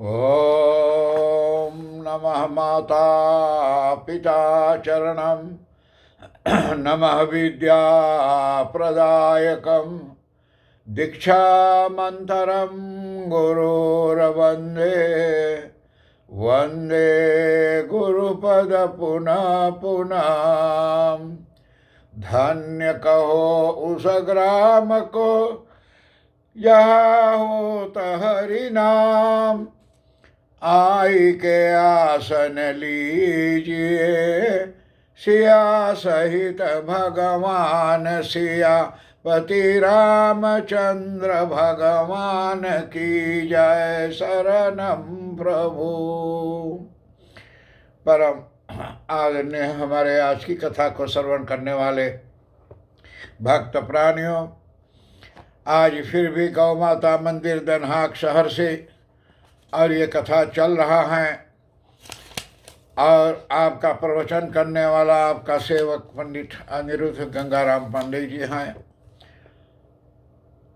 ॐ नमः माता पिता चरणं नमः विद्याप्रदायकं दीक्षामन्तरं गुरुर्वन्दे वन्दे गुरुपद पुनः पुनः। धन्य कहो उस ग्राम को यहाँ होत हरि नाम, आई के आसन लीजिए सिया सहित भगवान सियापति रामचंद्र भगवान की जय। शरणम प्रभु। परम आदरणीय हमारे आज की कथा को श्रवण करने वाले भक्त प्राणियों, आज फिर भी गौ माता मंदिर दनहाक शहर से और ये कथा चल रहा है और आपका प्रवचन करने वाला आपका सेवक पंडित अनिरुद्ध गंगाराम पांडे जी हैं।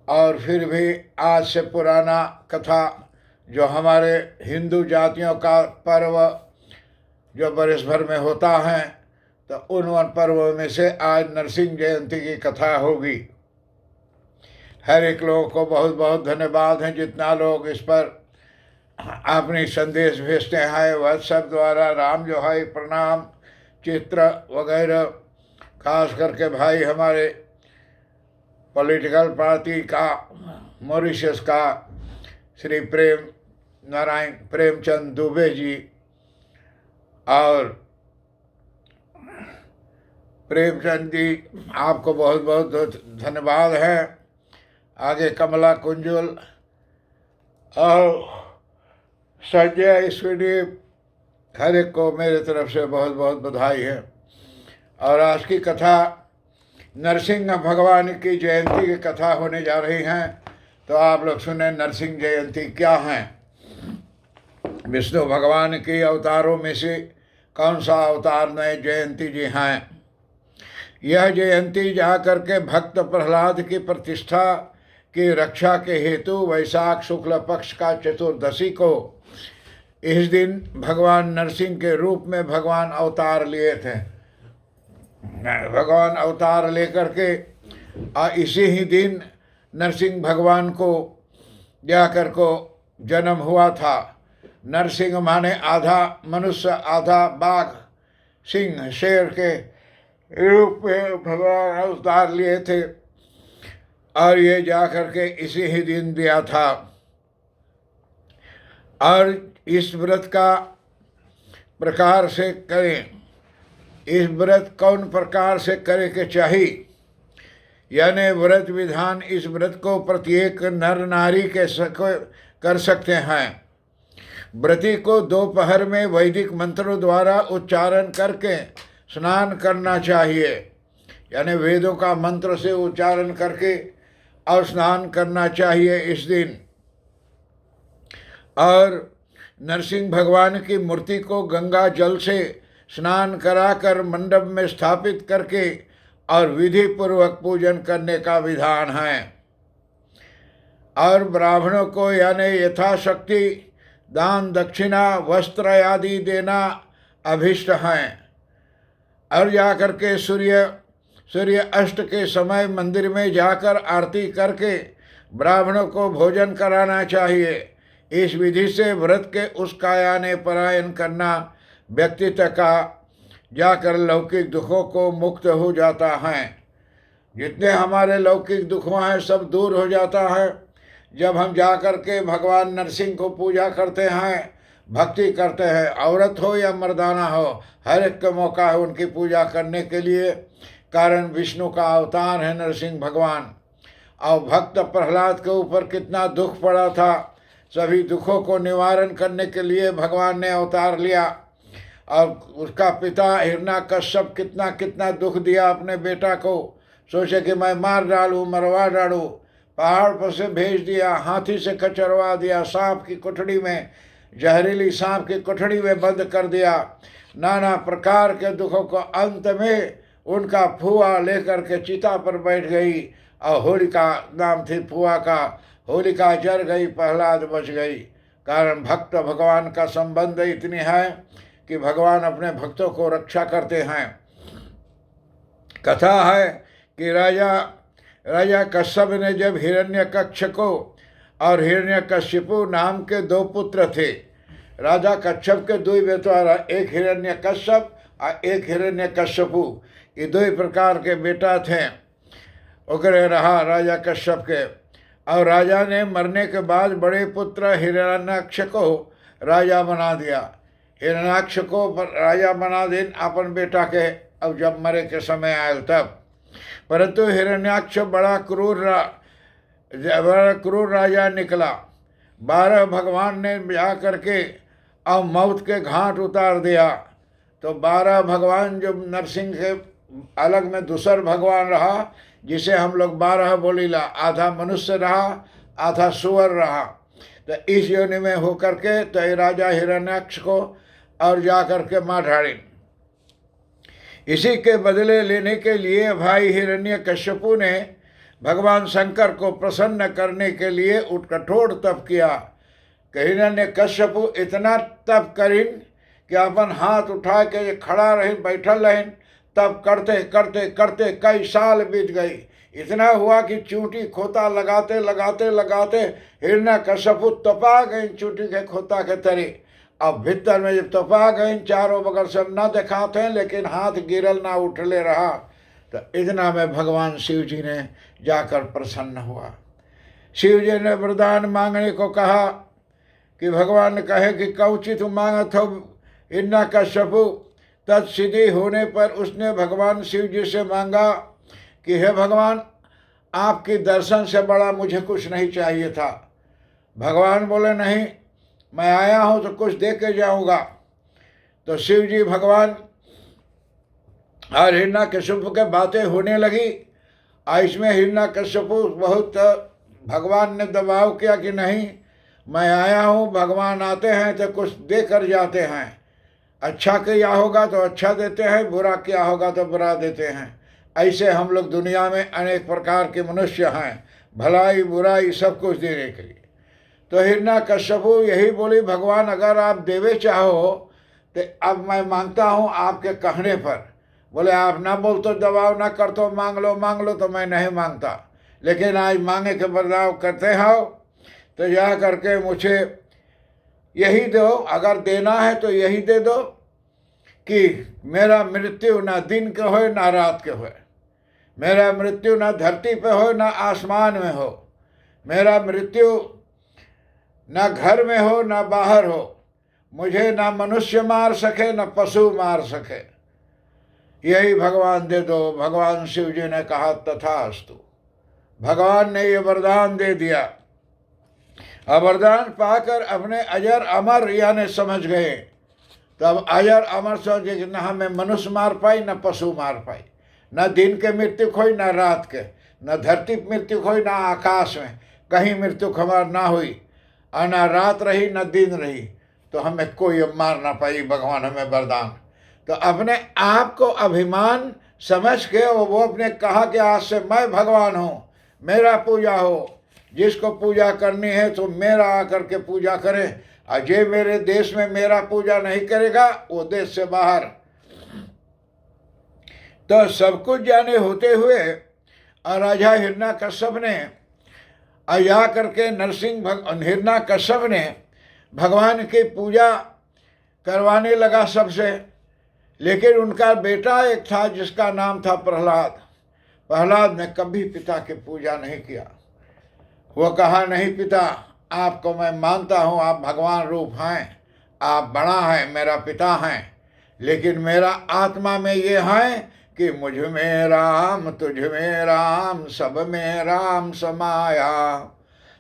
और फिर भी आज से पुराना कथा जो हमारे हिंदू जातियों का पर्व जो बरस भर में होता है, तो उन पर्वों में से आज नरसिंह जयंती की कथा होगी। हर एक लोगों को बहुत बहुत धन्यवाद है जितना लोग इस पर अपनी संदेश भेजते हैं व्हाट्सएप द्वारा। राम जो है प्रणाम चित्र वगैरह, खास करके भाई हमारे पॉलिटिकल पार्टी का मॉरिशस का श्री प्रेमचंद दुबे जी और प्रेमचंद जी, आपको बहुत बहुत धन्यवाद है। आगे कमला कुंजुल और संजय ईश्वरी, हर एक को मेरे तरफ से बहुत बहुत बधाई है। और आज की कथा नरसिंह भगवान की जयंती की कथा होने जा रही है, तो आप लोग सुने नरसिंह जयंती क्या है। विष्णु भगवान की अवतारों में से कौन सा अवतार में जयंती जी हैं। यह जयंती जाकर के भक्त प्रहलाद की प्रतिष्ठा की रक्षा के हेतु वैशाख शुक्ल पक्ष का चतुर्दशी को इस दिन भगवान नरसिंह के रूप में भगवान अवतार लिए थे। भगवान अवतार लेकर के इसी ही दिन नरसिंह भगवान को जाकर को जन्म हुआ था। नरसिंह माने आधा मनुष्य आधा बाघ सिंह शेर के रूप में भगवान अवतार लिए थे और ये जाकर के इसी ही दिन दिया था। और इस व्रत का प्रकार से करें, इस व्रत कौन प्रकार से करे के चाहिए, यानी व्रत विधान, इस व्रत को प्रत्येक नर नारी के कर सकते हैं। व्रती को दोपहर में वैदिक मंत्रों द्वारा उच्चारण करके स्नान करना चाहिए, यानी वेदों का मंत्र से उच्चारण करके और स्नान करना चाहिए इस दिन। और नरसिंह भगवान की मूर्ति को गंगा जल से स्नान कराकर मंडप में स्थापित करके और विधि पूर्वक पूजन करने का विधान है। और ब्राह्मणों को यानी यथाशक्ति दान दक्षिणा वस्त्र आदि देना अभिष्ट है। और जाकर के सूर्य अस्त के समय मंदिर में जाकर आरती करके ब्राह्मणों को भोजन कराना चाहिए। इस विधि से व्रत के उस कायाने परायण करना व्यक्तित्व का जाकर लौकिक दुखों को मुक्त हो जाता है। जितने हमारे लौकिक दुखों हैं सब दूर हो जाता है जब हम जाकर के भगवान नरसिंह को पूजा करते हैं, भक्ति करते हैं। औरत हो या मर्दाना हो, हर एक का मौका है उनकी पूजा करने के लिए। कारण विष्णु का अवतार है नरसिंह भगवान। और भक्त प्रहलाद के ऊपर कितना दुख पड़ा था, सभी दुखों को निवारण करने के लिए भगवान ने अवतार लिया। और उसका पिता हिरण्याकश्यप कितना कितना दुख दिया अपने बेटा को, सोचे कि मैं मार डालूँ, मरवा डालूँ। पहाड़ पर से भेज दिया, हाथी से कचरवा दिया, सांप की कोठड़ी में, जहरीली सांप की कोठड़ी में बंद कर दिया। नाना प्रकार के दुखों को अंत में उनका फुआ लेकर के चिता पर बैठ गई और होलिका नाम थी फुआ का, होलिका जल गई, प्रहलाद बच गई। कारण भक्त भगवान का संबंध इतनी है कि भगवान अपने भक्तों को रक्षा करते हैं। कथा है कि राजा कश्यप ने जब हिरण्यकश्यप को और हिरण्यकश्यपु नाम के 2 पुत्र थे। राजा कश्यप के 2 बेटा, एक हिरण्यकश्यप और एक हिरण्यकश्यपु, ये 2 प्रकार के बेटा थे ओकरे रहा राजा कश्यप के। और राजा ने मरने के बाद बड़े पुत्र हिरण्याक्ष को राजा बना दिया। हिरण्याक्ष को राजा बना देन अपन बेटा के, अब जब मरे के समय आयल तब। परंतु हिरण्याक्ष बड़ा क्रूर राजा निकला। 12 भगवान ने जा करके अब मौत के घाट उतार दिया। तो 12 भगवान जो नरसिंह के अलग में दूसर भगवान रहा, जिसे हम लोग 12 बोलीला, आधा मनुष्य रहा आधा सुअर रहा। तो इस योनि में होकर के तो ये राजा हिरण्याक्ष को और जा कर के मार ढाड़ी। इसी के बदले लेने के लिए भाई हिरण्यकश्यपु ने भगवान शंकर को प्रसन्न करने के लिए कठोर तप किया। हिरण्यकश्यपु इतना तप करीन कि अपन हाथ उठा के खड़ा रहे बैठल रहें, तब करते करते करते कई साल बीत गई। इतना हुआ कि चूंटी खोता लगाते लगाते लगाते हिरण्यकश्यपु तपा गई चूंटी के खोता के तरे। अब भीतर में जब तपा गई, चारों बगल से न दिखाते हैं, लेकिन हाथ गिरल ना उठले रहा। तो इतना में भगवान शिव जी ने जाकर प्रसन्न हुआ। शिव जी ने वरदान मांगने को कहा कि भगवान कहे कि कौची तुम मांगत हो हिरण्यकश्यपु। तत्सिद्धि होने पर उसने भगवान शिव जी से मांगा कि हे भगवान, आपके दर्शन से बड़ा मुझे कुछ नहीं चाहिए था। भगवान बोले नहीं, मैं आया हूँ तो कुछ दे के जाऊँगा। तो शिव जी भगवान और हिरण्यकश्यप के बातें होने लगी। और इसमें हिरण्यकश्यप बहुत भगवान ने दबाव किया कि नहीं, मैं आया हूँ, भगवान आते हैं तो कुछ दे कर जाते हैं। अच्छा किया होगा तो अच्छा देते हैं, बुरा किया होगा तो बुरा देते हैं। ऐसे हम लोग दुनिया में अनेक प्रकार के मनुष्य हैं, भलाई बुराई सब कुछ देने के लिए। तो हिरण्यकश्यपु यही बोली, भगवान अगर आप देवे चाहो तो अब मैं मांगता हूँ आपके कहने पर। बोले आप ना बोल तो दबाव ना कर तो मांग लो तो मैं नहीं मांगता, लेकिन आज मांगे के बदलाव करते हो तो जा करके मुझे यही दो। अगर देना है तो यही दे दो कि मेरा मृत्यु ना दिन के हो ना रात के हो, मेरा मृत्यु ना धरती पे हो ना आसमान में हो, मेरा मृत्यु ना घर में हो ना बाहर हो, मुझे ना मनुष्य मार सके ना पशु मार सके, यही भगवान दे दो। भगवान शिव जी ने कहा तथास्तु। भगवान ने ये वरदान दे दिया। अब वरदान पाकर अपने अजर अमर यानी समझ गए। तब अजर अमर समझे कि न हमें मनुष्य मार पाई न पशु मार पाई, न दिन के मृत्यु खोई न रात के, न धरती मृत्यु खोई न आकाश में कहीं मृत्यु खबर ना हुई, और न रात रही न दिन रही, तो हमें कोई मार ना पाई। भगवान हमें वरदान। तो अपने आप को अभिमान समझ के वो अपने कहा कि आज से मैं भगवान हूँ, मेरा पूजा हो, जिसको पूजा करनी है तो मेरा आकर के पूजा करे, और जे मेरे देश में मेरा पूजा नहीं करेगा वो देश से बाहर। तो सब कुछ जाने होते हुए और राजा हिरण्यकश्यप ने जा करके हिरण्यकश्यप ने भगवान की पूजा करवाने लगा सबसे। लेकिन उनका बेटा एक था जिसका नाम था प्रहलाद। प्रहलाद ने कभी पिता की पूजा नहीं किया। वो कहा नहीं पिता, आपको मैं मानता हूँ, आप भगवान रूप हैं, आप बड़ा हैं, मेरा पिता हैं, लेकिन मेरा आत्मा में ये है कि मुझ में राम तुझ में राम सब में राम समाया,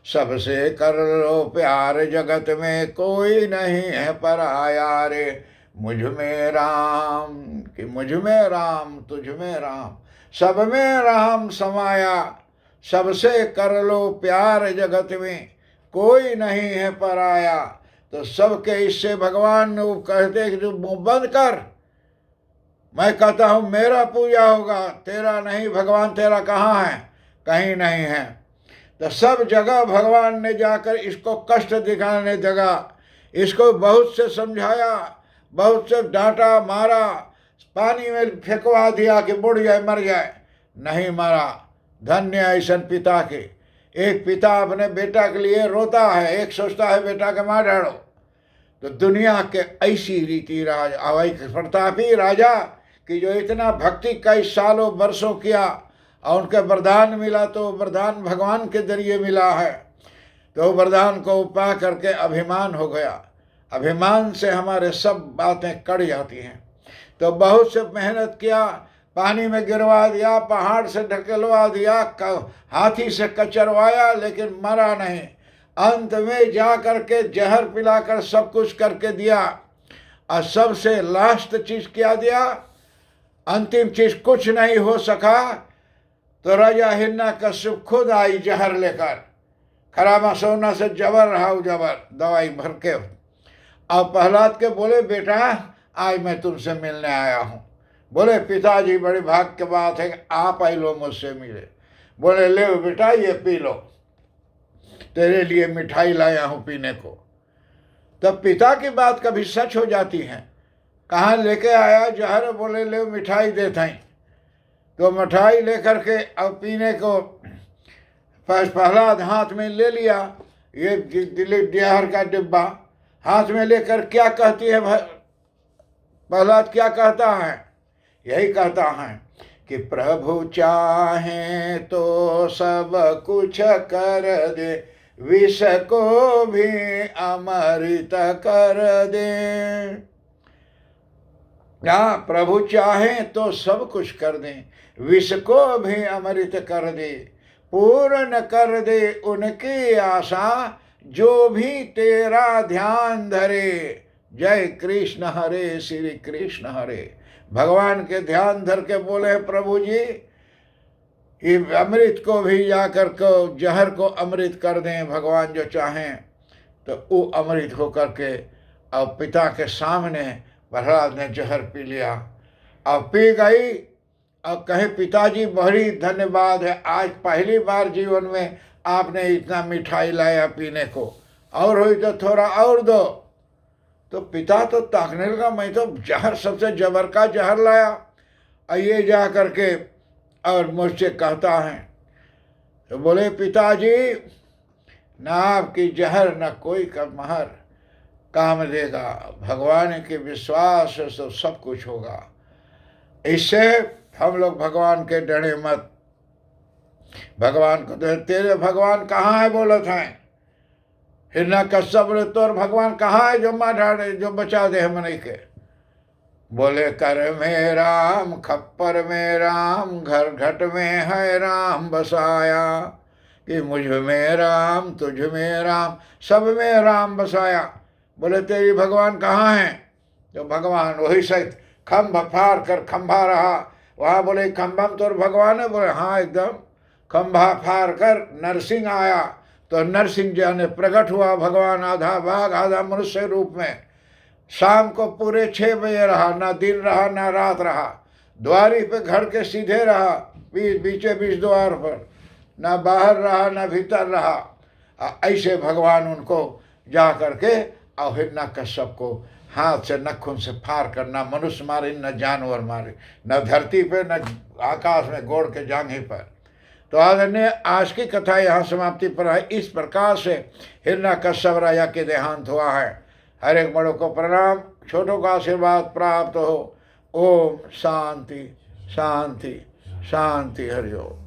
सबसे कर लो प्यार जगत में कोई नहीं है पराया रे। मुझ में राम कि मुझ में राम तुझ में राम सब में राम समाया, सबसे कर लो प्यार जगत में कोई नहीं है पराया। तो सबके इससे भगवान वो कहते कि तू मुँह बंद कर, मैं कहता हूँ मेरा पूजा होगा, तेरा नहीं। भगवान तेरा कहाँ है? कहीं नहीं है। तो सब जगह भगवान ने जाकर इसको कष्ट दिखाने लगा, इसको बहुत से समझाया, बहुत से डांटा मारा, पानी में फेंकवा दिया कि बुड़ जाए मर जाए, नहीं मरा। धन्य ऐसा पिता के। एक पिता अपने बेटा के लिए रोता है, एक सोचता है बेटा के मार डालो। तो दुनिया के ऐसी रीति राज अवै प्रतापी राजा कि जो इतना भक्ति कई सालों वर्षों किया और उनके वरदान मिला, तो वरदान भगवान के जरिए मिला है। तो वरदान को पा करके अभिमान हो गया। अभिमान से हमारे सब बातें कट जाती हैं। तो बहुत से मेहनत किया, पानी में गिरवा दिया, पहाड़ से ढकेलवा दिया, हाथी से कचरवाया, लेकिन मरा नहीं। अंत में जा करके जहर पिलाकर सब कुछ करके दिया। और सबसे लास्ट चीज क्या दिया, अंतिम चीज कुछ नहीं हो सका। तो राजा हिरण्यकश्यप खुद आई जहर लेकर, खरामा सोना से जबर रहा, जबर दवाई भर के। और प्रहलाद के बोले बेटा आज मैं तुमसे मिलने आया हूँ। बोले पिताजी बड़ी भाग्य की बात है कि आप आई लो मुझसे मिले। बोले ले बेटा ये पी लो, तेरे लिए मिठाई लाया हूँ पीने को। तब पिता की बात कभी सच हो जाती है। कहाँ लेके आया जहर, बोले ले मिठाई देता ही। तो मिठाई लेकर के अब पीने को प्रहलाद हाथ में ले लिया, ये जहर का डिब्बा हाथ में लेकर क्या कहती है प्रहलाद, क्या कहता है, यही कहता है कि प्रभु चाहे तो सब कुछ कर दे, विष को भी अमृत कर दे। हाँ, प्रभु चाहे तो सब कुछ कर दे, विष को भी अमृत कर दे, पूर्ण कर दे उनकी आशा जो भी तेरा ध्यान धरे। जय कृष्ण हरे श्री कृष्ण हरे। भगवान के ध्यान धर के बोले प्रभु जी ये अमृत को भी जाकर को जहर को अमृत कर दें, भगवान जो चाहें तो वो अमृत हो करके। और पिता के सामने प्रहलाद ने जहर पी लिया। और पी गई और कहे पिताजी बड़ी धन्यवाद है, आज पहली बार जीवन में आपने इतना मिठाई लाया पीने को, और हुई तो थोड़ा और दो। तो पिता तो ताकने लगा, मैं तो जहर सबसे जबर का जहर लाया, और ये जा करके और मुझसे कहता है। तो बोले पिताजी ना आपकी जहर न कोई का महर काम देगा, भगवान के विश्वास से तो सब कुछ होगा। इससे हम लोग भगवान के डरे मत। भगवान को तो तेरे भगवान कहाँ है बोले थे हिरण्यकश्यप बोले तोर भगवान कहाँ है जो मार डाले, जो बचा दे हमने के। बोले कर में राम, खप्पर में राम, घर घट में है राम बसाया, कि मुझ में राम, तुझ में राम, सब में राम बसाया। बोले तेरी भगवान कहाँ है? तो भगवान वही सहित खम्भ फाड़ कर खम्भा रहा वहाँ। बोले खम्भम तोर भगवान है? बोले हाँ एकदम। खम्भा फाड़ कर नरसिंह आया, तो नरसिंह जी ने प्रकट हुआ भगवान, आधा बाघ आधा मनुष्य रूप में। शाम को पूरे 6 बजे रहा, ना दिन रहा ना रात रहा, द्वारी पे घर के सीधे रहा, बीचे बीच द्वार पर, ना बाहर रहा ना भीतर रहा। ऐसे भगवान उनको जा करके और हिरण्यकश्यप को हाथ से नखून से फाड़ कर, ना मनुष्य मारे न जानवर मारे, न धरती पे न आकाश में गोड़ के जांघे पर। तो आदरणीय आज की कथा यहाँ समाप्ति पर है। इस प्रकार से हिरण्यकश्यप राजा के देहांत हुआ है। हर एक बड़ों को प्रणाम, छोटों का आशीर्वाद प्राप्त हो। ओम शांति शांति शांति। हरिओम।